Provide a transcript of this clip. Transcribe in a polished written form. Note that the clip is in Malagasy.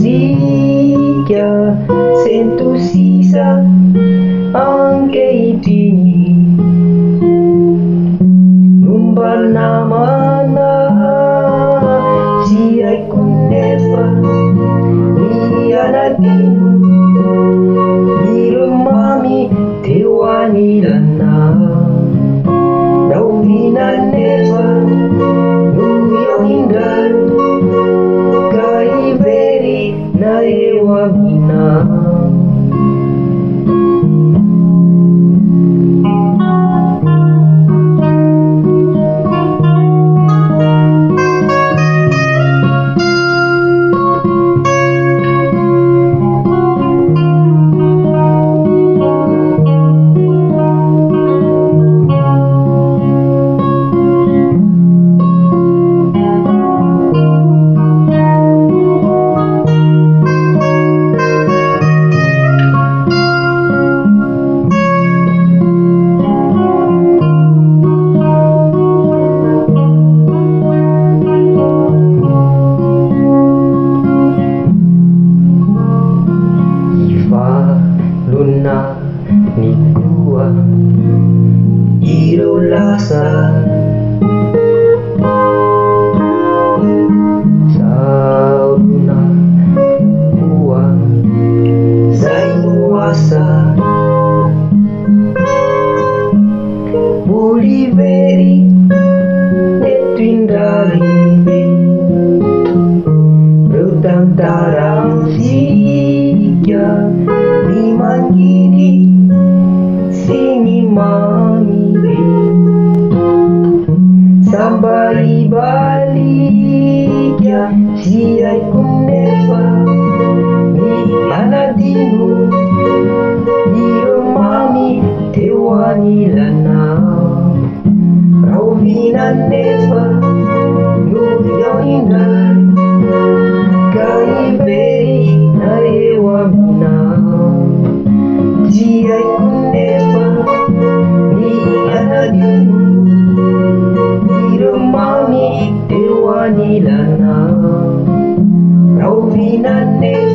Jika sentuh sisa angke dini numbar nama siai kunepa nianatinu irumami tewani lana naumina neva nuyo indal kaiveri na ewa mina. Luna nikua irolasa sauna kua zainuasa buliveri netwindari bertantarang sikia dimangini sini mami sampai balik ya siai kunepa ni anadinu irumami tewani lana raumina nepa nuyo indai kaibei na ewa mina. Siai kunepa ni anadinu irumami tewani lana raumina nepa